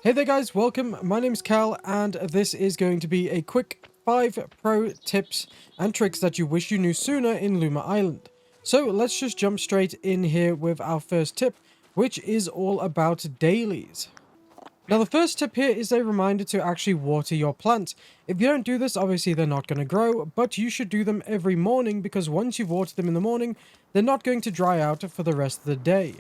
Hey there guys, welcome. My name's Cal and this is going to be a quick 5 pro tips and tricks that you wish you knew sooner in Luma Island. So let's just jump straight in here with our first tip, which is all about dailies. Now the first tip here is a reminder to actually water your plants. If you don't do this, obviously they're not going to grow, but you should do them every morning because once you've watered them in the morning, they're not going to dry out for the rest of the day.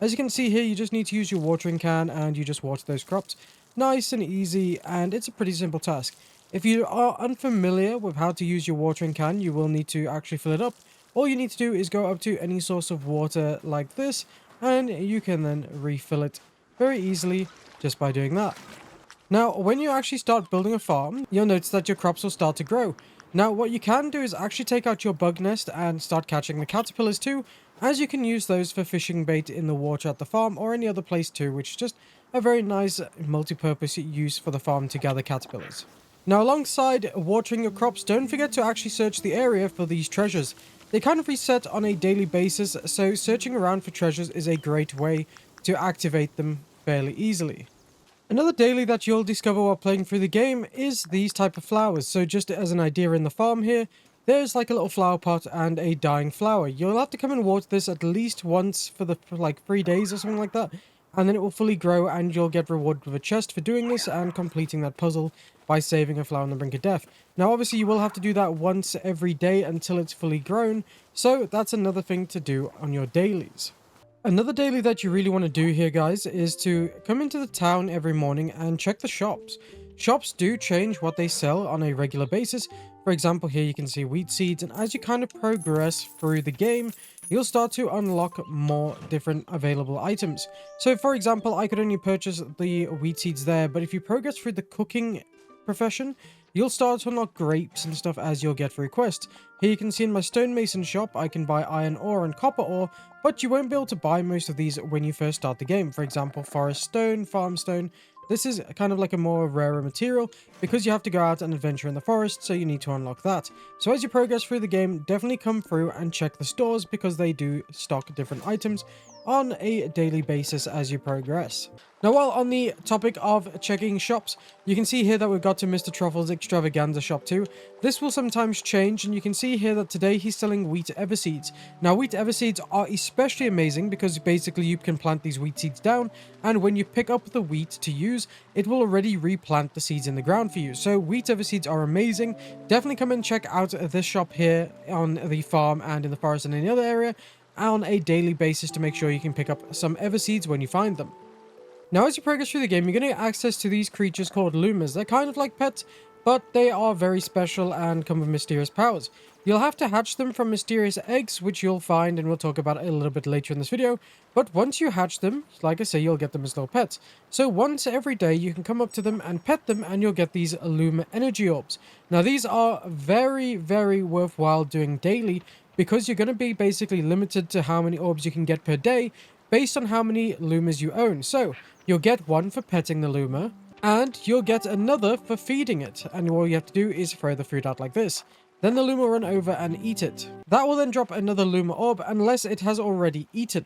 As you can see here, you just need to use your watering can and you just water those crops. Nice and easy, and it's a pretty simple task. If you are unfamiliar with how to use your watering can, you will need to actually fill it up. All you need to do is go up to any source of water like this, and you can then refill it very easily just by doing that. Now, when you actually start building a farm, you'll notice that your crops will start to grow. Now, what you can do is actually take out your bug nest and start catching the caterpillars too, as you can use those for fishing bait in the water at the farm or any other place too, which is just a very nice multi-purpose use for the farm to gather caterpillars. Now, alongside watering your crops, don't forget to actually search the area for these treasures. They kind of reset on a daily basis, so searching around for treasures is a great way to activate them fairly easily. Another daily that you'll discover while playing through the game is these type of flowers. So just as an idea in the farm here, there's like a little flower pot and a dying flower. You'll have to come and water this at least once for like 3 days or something like that. And then it will fully grow and you'll get rewarded with a chest for doing this and completing that puzzle by saving a flower on the brink of death. Now obviously you will have to do that once every day until it's fully grown. So that's another thing to do on your dailies. Another daily that you really want to do here, guys, is to come into the town every morning and check the shops. Shops do change what they sell on a regular basis. For example, here you can see wheat seeds, and as you kind of progress through the game, you'll start to unlock more different available items. So, for example, I could only purchase the wheat seeds there, but if you progress through the cooking profession, you'll start to unlock grapes and stuff as you'll get through quests. Here you can see in my stonemason shop, I can buy iron ore and copper ore, but you won't be able to buy most of these when you first start the game. For example, forest stone, farm stone. This is kind of like a more rarer material because you have to go out and adventure in the forest, so you need to unlock that. So as you progress through the game, definitely come through and check the stores because they do stock different items on a daily basis as you progress. Now, while on the topic of checking shops, you can see here that we've got to Mr. Truffle's Extravaganza shop too. This will sometimes change, and you can see here that today he's selling wheat everseeds. Now, wheat everseeds are especially amazing because basically you can plant these wheat seeds down, and when you pick up the wheat to use, it will already replant the seeds in the ground for you. So wheat everseeds are amazing. Definitely come and check out this shop here on the farm and in the forest and any other area on a daily basis to make sure you can pick up some everseeds when you find them. Now, as you progress through the game, you're going to get access to these creatures called Lumas. They're kind of like pets, but they are very special and come with mysterious powers. You'll have to hatch them from mysterious eggs, which you'll find, and we'll talk about it a little bit later in this video. But once you hatch them, like I say, you'll get them as little pets. So once every day, you can come up to them and pet them, and you'll get these Luma energy orbs. Now, these are very, very worthwhile doing daily, because you're going to be basically limited to how many orbs you can get per day based on how many Lumas you own. So you'll get one for petting the Luma, and you'll get another for feeding it. And all you have to do is throw the food out like this. Then the Luma will run over and eat it. That will then drop another Luma orb unless it has already eaten.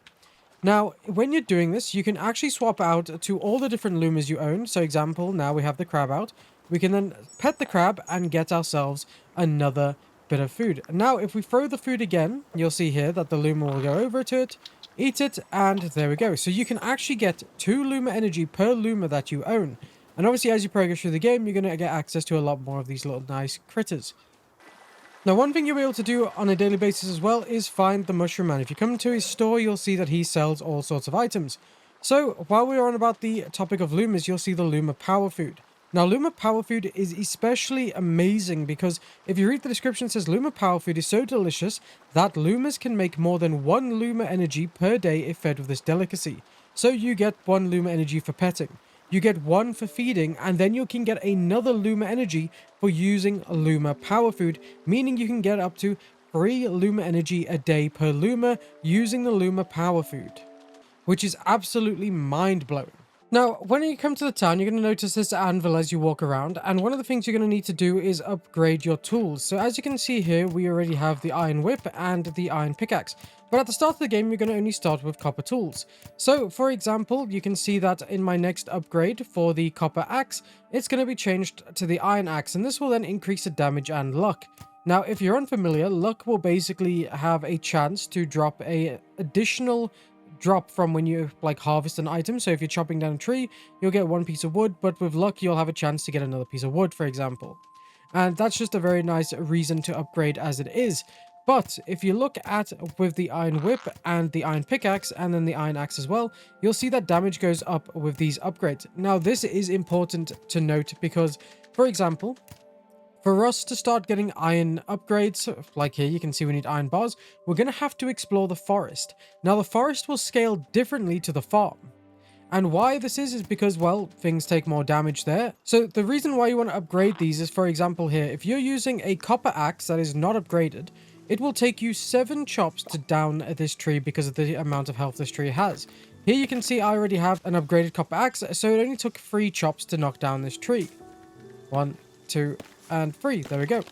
Now, when you're doing this, you can actually swap out to all the different Lumas you own. So example, now we have the crab out. We can then pet the crab and get ourselves another bit of food. Now, if we throw the food again, you'll see here that the Luma will go over to it, eat it, and there we go. So you can actually get 2 Luma energy per Luma that you own. And obviously, as you progress through the game, you're going to get access to a lot more of these little nice critters. Now, one thing you'll be able to do on a daily basis as well is find the Mushroom Man. If you come to his store, you'll see that he sells all sorts of items. So, while we're on about the topic of Lumas, you'll see the Luma Power Food. Now, Luma Power Food is especially amazing because if you read the description, it says Luma Power Food is so delicious that Lumas can make more than 1 Luma energy per day if fed with this delicacy. So you get 1 Luma energy for petting, you get 1 for feeding, and then you can get another Luma energy for using Luma Power Food, meaning you can get up to 3 Luma energy a day per Luma using the Luma Power Food, which is absolutely mind-blowing. Now, when you come to the town, you're going to notice this anvil as you walk around, and one of the things you're going to need to do is upgrade your tools. So as you can see here, we already have the iron whip and the iron pickaxe. But at the start of the game, you're going to only start with copper tools. So, for example, you can see that in my next upgrade for the copper axe, it's going to be changed to the iron axe, and this will then increase the damage and luck. Now, if you're unfamiliar, luck will basically have a chance to drop a additional drop from when you like harvest an item. So if you're chopping down a tree, you'll get one piece of wood, but with luck you'll have a chance to get another piece of wood, for example. And that's just a very nice reason to upgrade as it is. But if you look at with the iron whip and the iron pickaxe and then the iron axe as well, you'll see that damage goes up with these upgrades. Now this is important to note because, for example, for us to start getting iron upgrades, like here you can see we need iron bars, we're going to have to explore the forest. Now the forest will scale differently to the farm. And why this is because, well, things take more damage there. So the reason why you want to upgrade these is, for example here, if you're using a copper axe that is not upgraded, it will take you 7 chops to down this tree because of the amount of health this tree has. Here you can see I already have an upgraded copper axe, so it only took 3 chops to knock down this tree. 1, 2, and 3. There we go.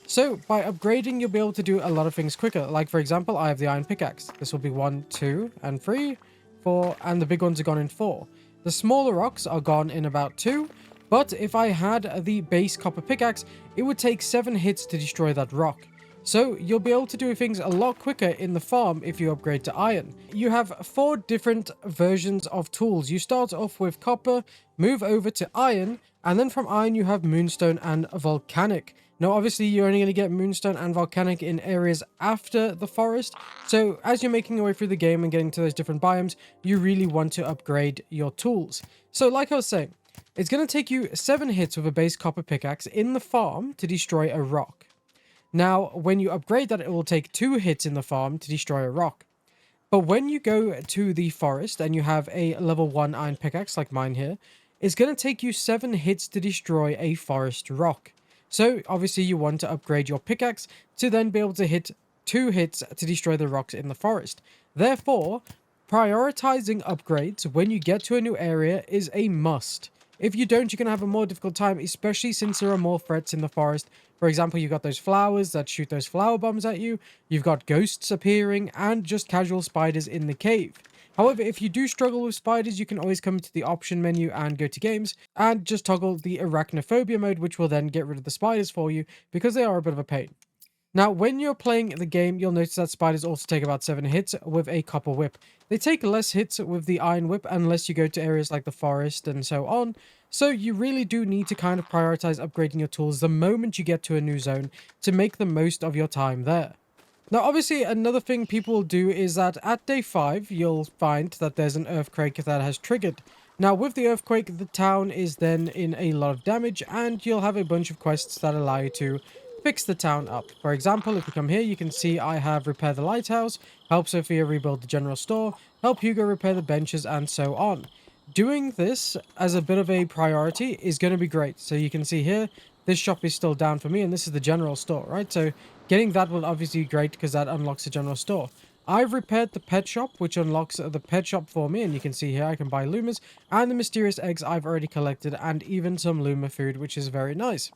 So by upgrading, you'll be able to do a lot of things quicker. Like, for example, I have the iron pickaxe. This will be 1, 2, and 3, 4, and the big ones are gone in 4. The smaller rocks are gone in about 2, but if I had the base copper pickaxe, it would take 7 hits to destroy that rock. So you'll be able to do things a lot quicker in the farm if you upgrade to iron. You have 4 different versions of tools. You start off with copper, move over to iron, and then from iron you have moonstone and volcanic. Now obviously you're only going to get moonstone and volcanic in areas after the forest. So as you're making your way through the game and getting to those different biomes, you really want to upgrade your tools. So like I was saying, it's going to take you 7 hits with a base copper pickaxe in the farm to destroy a rock. Now, when you upgrade that, it will take 2 hits in the farm to destroy a rock. But when you go to the forest and you have a level 1 iron pickaxe like mine here, it's going to take you 7 hits to destroy a forest rock. So, obviously, you want to upgrade your pickaxe to then be able to hit 2 hits to destroy the rocks in the forest. Therefore, prioritizing upgrades when you get to a new area is a must. If you don't, you're going to have a more difficult time, especially since there are more threats in the forest. For example, you've got those flowers that shoot those flower bombs at you. You've got ghosts appearing and just casual spiders in the cave. However, if you do struggle with spiders, you can always come to the option menu and go to games and just toggle the arachnophobia mode, which will then get rid of the spiders for you because they are a bit of a pain. Now, when you're playing the game, you'll notice that spiders also take about 7 hits with a copper whip. They take less hits with the iron whip unless you go to areas like the forest and so on. So you really do need to kind of prioritize upgrading your tools the moment you get to a new zone to make the most of your time there. Now, obviously, another thing people will do is that at day 5, you'll find that there's an earthquake that has triggered. Now, with the earthquake, the town is then in a lot of damage, and you'll have a bunch of quests that allow you to fix the town up. For example, if we come here, you can see I have repair the lighthouse, help Sophia rebuild the general store, help Hugo repair the benches, and so on. Doing this as a bit of a priority is going to be great. So you can see here, this shop is still down for me, and this is the general store, right? So getting that will obviously be great because that unlocks the general store. I've repaired the pet shop, which unlocks the pet shop for me, and you can see here I can buy Lumas, and the mysterious eggs I've already collected, and even some Luma food, which is very nice.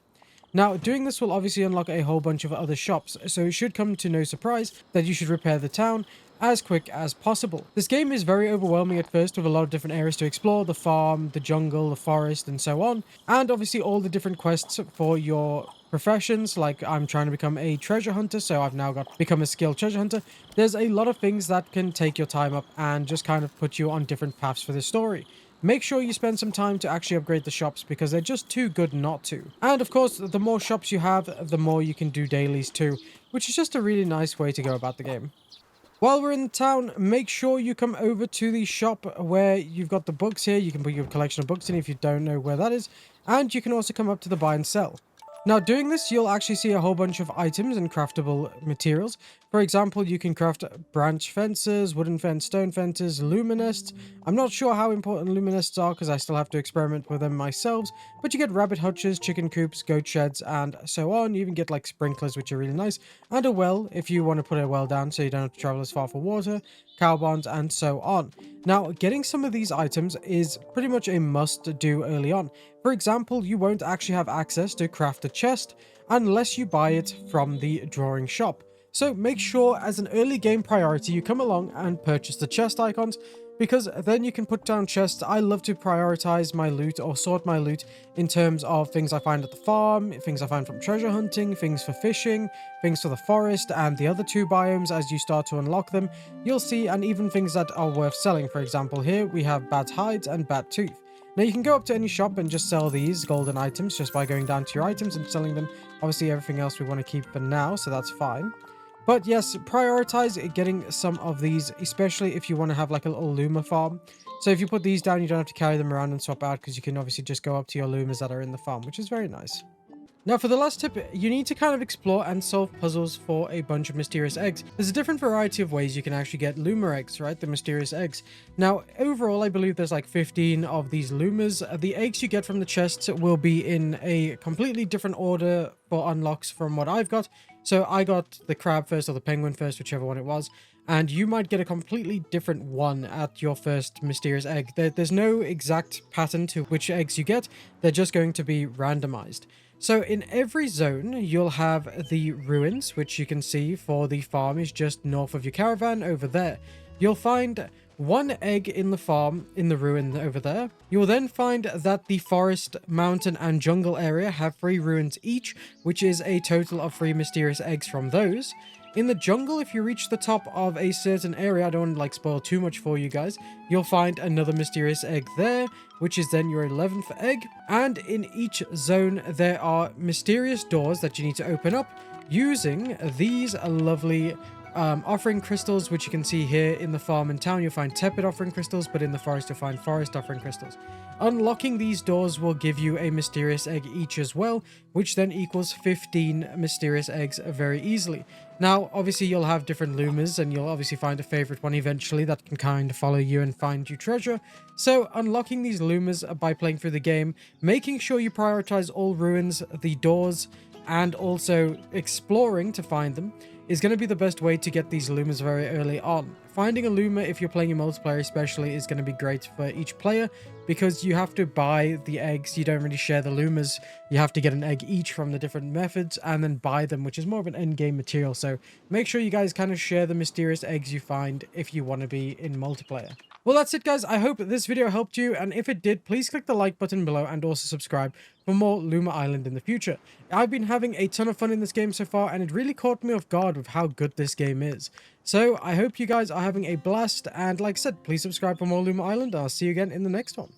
Now, doing this will obviously unlock a whole bunch of other shops, so it should come to no surprise that you should repair the town as quick as possible. This game is very overwhelming at first with a lot of different areas to explore, the farm, the jungle, the forest, and so on, and obviously all the different quests for your professions. Like I'm trying to become a treasure hunter, so I've now got become a skilled treasure hunter. There's a lot of things that can take your time up and just kind of put you on different paths for the story. Make sure you spend some time to actually upgrade the shops because they're just too good not to. And of course, the more shops you have, the more you can do dailies too, which is just a really nice way to go about the game. While we're in the town, make sure you come over to the shop where you've got the books here. You can put your collection of books in if you don't know where that is. And you can also come up to the buy and sell. Now, doing this, you'll actually see a whole bunch of items and craftable materials. For example, you can craft branch fences, wooden fence, stone fences, luminests. I'm not sure how important luminests are because I still have to experiment with them myself, but you get rabbit hutches, chicken coops, goat sheds, and so on. You even get like sprinklers, which are really nice, and a well if you want to put a well down so you don't have to travel as far for water, cow barns, and so on. Now, getting some of these items is pretty much a must do early on. For example, you won't actually have access to craft a chest unless you buy it from the drawing shop. So make sure as an early game priority you come along and purchase the chest icons, because then you can put down chests. I love to prioritize my loot or sort my loot in terms of things I find at the farm, things I find from treasure hunting, things for fishing, things for the forest and the other two biomes. As you start to unlock them, you'll see, and even things that are worth selling. For example, here we have bat hides and bat tooth. Now you can go up to any shop and just sell these golden items just by going down to your items and selling them. Obviously everything else we want to keep for now, so that's fine. But yes, prioritize getting some of these, especially if you want to have like a little Luma farm. So if you put these down, you don't have to carry them around and swap out, because you can obviously just go up to your Lumas that are in the farm, which is very nice. Now for the last tip, you need to kind of explore and solve puzzles for a bunch of mysterious eggs. There's a different variety of ways you can actually get Luma eggs, right? The mysterious eggs. Now, overall, I believe there's like 15 of these Lumas. The eggs you get from the chests will be in a completely different order for unlocks from what I've got. So I got the crab first or the penguin first, whichever one it was. And you might get a completely different one at your first mysterious egg. There's no exact pattern to which eggs you get. They're just going to be randomized. So in every zone, you'll have the ruins, which you can see for the farm is just north of your caravan over there. You'll find one egg in the farm, in the ruin over there. You will then find that the forest, mountain, and jungle area have 3 ruins each, which is a total of 3 mysterious eggs from those. In the jungle, if you reach the top of a certain area, I don't want to like spoil too much for you guys, you'll find another mysterious egg there, which is then your 11th egg. And in each zone, there are mysterious doors that you need to open up using these lovely offering crystals, which you can see here in the farm and town. You'll find tepid offering crystals, but in the forest you'll find forest offering crystals. Unlocking these doors will give you a mysterious egg each as well, which then equals 15 mysterious eggs very easily. Now, obviously you'll have different Lumas, and you'll obviously find a favorite one eventually that can kind of follow you and find you treasure. So unlocking these Lumas by playing through the game, making sure you prioritize all ruins, the doors, and also exploring to find them, is going to be the best way to get these Lumas very early on. Finding a Luma, if you're playing in multiplayer especially, is going to be great for each player, because you have to buy the eggs. You don't really share the Lumas. You have to get an egg each from the different methods and then buy them, which is more of an end game material. So make sure you guys kind of share the mysterious eggs you find if you want to be in multiplayer. Well, that's it, guys. I hope this video helped you, and if it did, please click the like button below and also subscribe for more Luma Island in the future. I've been having a ton of fun in this game so far, and it really caught me off guard with how good this game is. So I hope you guys are having a blast, and like I said, please subscribe for more Luma Island. I'll see you again in the next one.